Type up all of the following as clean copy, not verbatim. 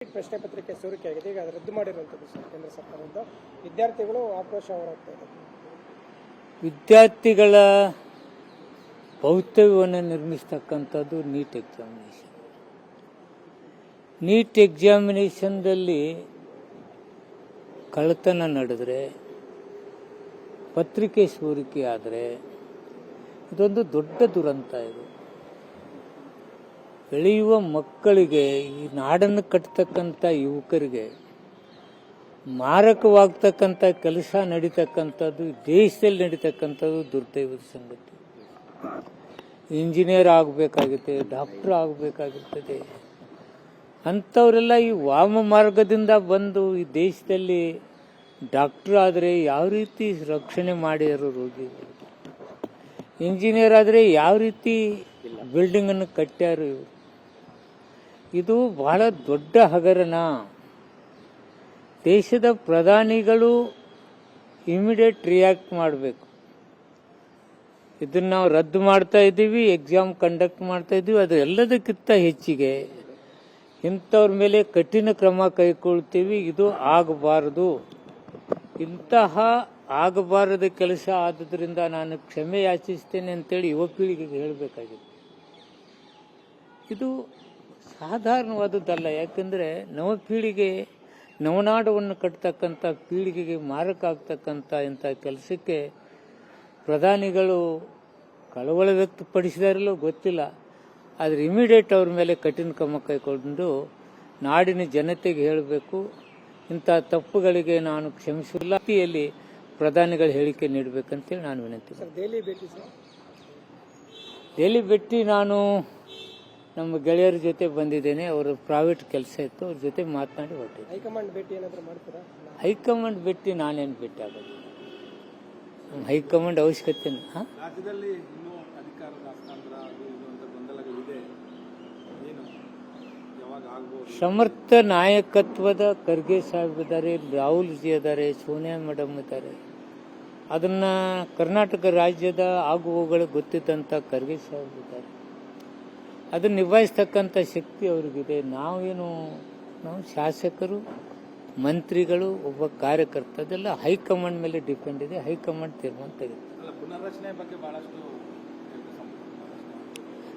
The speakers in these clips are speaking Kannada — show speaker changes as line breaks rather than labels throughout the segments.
ಪ್ರಶ್ನೆ ಪತ್ರಿಕೆ ಸೋರಿಕೆಯಾಗಿದೆ. ಈಗ ಅದು ರದ್ದು ಮಾಡಿರುವಂಥದ್ದು ಸರ್ ಕೇಂದ್ರ ಸರ್ಕಾರದಿಂದ. ವಿದ್ಯಾರ್ಥಿಗಳು ಆಕ್ರೋಶ ಹೊರಹಾಕ್ತಾ ಇದ್ದಾರೆ.
ವಿದ್ಯಾರ್ಥಿಗಳ ಭವಿಷ್ಯವನ್ನು ನಿರ್ಮಿಸ್ತಕ್ಕಂಥದ್ದು ನೀಟ್ ಎಕ್ಸಾಮಿನೇಷನ್. ನೀಟ್ ಎಕ್ಸಾಮಿನೇಷನ್ದಲ್ಲಿ ಕಳ್ಳತನ ನಡೆದರೆ, ಪತ್ರಿಕೆ ಸೋರಿಕೆ ಆದರೆ ಇದೊಂದು ದೊಡ್ಡ ದುರಂತ. ಇದು ಬೆಳೆಯುವ ಮಕ್ಕಳಿಗೆ, ಈ ನಾಡನ್ನು ಕಟ್ಟತಕ್ಕಂಥ ಯುವಕರಿಗೆ ಮಾರಕವಾಗ್ತಕ್ಕಂಥ ಕೆಲಸ ನಡೀತಕ್ಕಂಥದ್ದು, ದೇಶದಲ್ಲಿ ನಡೀತಕ್ಕಂಥದ್ದು ದುರ್ದೈವದ ಸಂಗತಿ. Engineer ಆಗಬೇಕಾಗುತ್ತೆ, doctor ಆಗಬೇಕಾಗುತ್ತದೆ. ಅಂಥವರೆಲ್ಲ ಈ ವಾಮ ಮಾರ್ಗದಿಂದ ಬಂದು ಈ ದೇಶದಲ್ಲಿ ಡಾಕ್ಟರ್ ಆದರೆ ಯಾವ ರೀತಿ ರಕ್ಷಣೆ ಮಾಡ್ಯಾರೋ ರೋಗಿಗಳು, ಇಂಜಿನಿಯರ್ ಆದರೆ ಯಾವ ರೀತಿ ಬಿಲ್ಡಿಂಗನ್ನು ಕಟ್ಟ್ಯಾರು ಇವರು. ಇದು ಬಹಳ ದೊಡ್ಡ ಹಗರಣ. ದೇಶದ ಪ್ರಧಾನಿಗಳು ಇಮಿಡಿಯೇಟ್ ರಿಯಾಕ್ಟ್ ಮಾಡಬೇಕು. ಇದನ್ನು ನಾವು ರದ್ದು ಮಾಡ್ತಾ ಇದ್ದೀವಿ, ಎಕ್ಸಾಮ್ ಕಂಡಕ್ಟ್ ಮಾಡ್ತಾ ಇದ್ದೀವಿ. ಅದು ಎಲ್ಲದಕ್ಕಿಂತ ಹೆಚ್ಚಿಗೆ ಇಂಥವ್ರ ಮೇಲೆ ಕಠಿಣ ಕ್ರಮ ಕೈಗೊಳ್ತೀವಿ. ಇದು ಆಗಬಾರದು. ಇಂತಹ ಆಗಬಾರದ ಕೆಲಸ ಆದುದರಿಂದ ನಾನು ಕ್ಷಮೆ ಯಾಚಿಸ್ತೇನೆ ಅಂತೇಳಿ ಯುವ ಪೀಳಿಗೆಗೆ ಹೇಳಬೇಕಾಗಿದೆ. ಇದು ಸಾಧಾರಣವಾದದ್ದಲ್ಲ. ಯಾಕೆಂದರೆ ನವಪೀಳಿಗೆ, ನವನಾಡವನ್ನು ಕಟ್ತಕ್ಕಂಥ ಪೀಳಿಗೆಗೆ ಮಾರಕ ಆಗ್ತಕ್ಕಂಥ ಇಂಥ ಕೆಲಸಕ್ಕೆ ಪ್ರಧಾನಿಗಳು ಕಳವಳ ವ್ಯಕ್ತಪಡಿಸಿದಾರಲ್ಲೋ ಗೊತ್ತಿಲ್ಲ. ಆದರೆ ಇಮಿಡಿಯೇಟ್ ಅವ್ರ ಮೇಲೆ ಕಠಿಣ ಕ್ರಮ ಕೈಗೊಂಡು ನಾಡಿನ ಜನತೆಗೆ ಹೇಳಬೇಕು, ಇಂಥ ತಪ್ಪುಗಳಿಗೆ ನಾನು ಕ್ಷಮಿಸಿಲ್ಲ. ರೀತಿಯಲ್ಲಿ ಪ್ರಧಾನಿಗಳು ಹೇಳಿಕೆ ನೀಡಬೇಕಂತೇಳಿ ನಾನು ವಿನಂತಿ. ದೆಹಲಿ ಭೇಟಿ ನಾನು ನಮ್ಮ ಗೆಳೆಯರ ಜೊತೆ ಬಂದಿದ್ದೇನೆ. ಅವರ ಪ್ರೈವೇಟ್ ಕೆಲಸ ಇತ್ತು, ಅವ್ರ ಜೊತೆ ಮಾತನಾಡಿ ಹೊರಟಿದ್ದೆ.
ಹೈಕಮಾಂಡ್ ಭೇಟಿ ಏನಾದರೂ ಮಾಡ್ತೀರಾ?
ಹೈಕಮಾಂಡ್ ಭೇಟಿ ನಾನೇನು ಭೇಟಿ ಆಗೋದು, ಹೈಕಮಾಂಡ್ ಅವಶ್ಯಕತೆ.
ರಾಜ್ಯದಲ್ಲಿ ಇನ್ನೂ ಅಧಿಕಾರದ ಹಸ್ತಾಂತರ ಗೊಂದಲಗಳಿದೆ, ಏನು ಯಾವಾಗ ಆಗ್ಬೋದು?
ಸಮರ್ಥ ನಾಯಕತ್ವದ ಖರ್ಗೆ ಸಾಹೇಬ್ ಇದ್ದಾರೆ, ರಾಹುಲ್ ಜಿ ಇದ್ದಾರೆ, ಸೋನಿಯಾ ಮೇಡಮ್ ಇದ್ದಾರೆ. ಅದನ್ನ ಕರ್ನಾಟಕ ರಾಜ್ಯದ ಆಗುವಗಳು ಗೊತ್ತಿದ್ದಂಥ ಖರ್ಗೆ ಸಾಹೇಬ್ ಇದ್ದಾರೆ. ಅದನ್ನು ನಿಭಾಯಿಸ್ತಕ್ಕಂಥ ಶಕ್ತಿ ಅವ್ರಿಗಿದೆ. ನಾವು ಶಾಸಕರು, ಮಂತ್ರಿಗಳು, ಒಬ್ಬ ಕಾರ್ಯಕರ್ತ, ಅದೆಲ್ಲ ಹೈಕಮಾಂಡ್ ಮೇಲೆ ಡಿಪೆಂಡ್ ಇದೆ. ಹೈಕಮಾಂಡ್ ತೀರ್ಮಾನ ತೆಗೆದುಕೊಳ್ಳುತ್ತೆ.
ಪುನರ್ರಚನೆ ಬಗ್ಗೆ ಬಹಳಷ್ಟು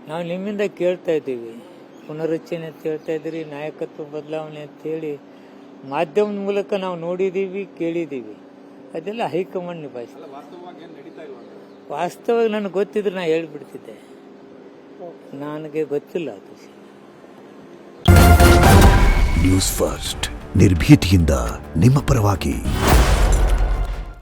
ನಾವು ನಿಮ್ಮಿಂದ ಕೇಳ್ತಾ ಇದ್ದೀವಿ, ಪುನರ್ರಚನೆ ಅಂತ ಹೇಳ್ತಾ ಇದ್ದೀರಿ, ನಾಯಕತ್ವ ಬದಲಾವಣೆ ಅಂತ ಹೇಳಿ ಮಾಧ್ಯಮದ ಮೂಲಕ ನಾವು ನೋಡಿದ್ದೀವಿ, ಕೇಳಿದ್ದೀವಿ. ಅದೆಲ್ಲ ಹೈಕಮಾಂಡ್ ನಿಭಾಯಿಸ್ತಾರೆ. ವಾಸ್ತವವಾಗಿ ನನಗೆ ಗೊತ್ತಿದ್ರೆ ನಾ ಹೇಳ್ಬಿಡ್ತಿದ್ದೆ. ನನಗೆ ಗೊತ್ತಿಲ್ಲ ಅದು.
ನ್ಯೂಸ್ ಫಸ್ಟ್, ನಿರ್ಭೀತಿಯಿಂದ ನಿಮ್ಮ ಪರವಾಗಿ.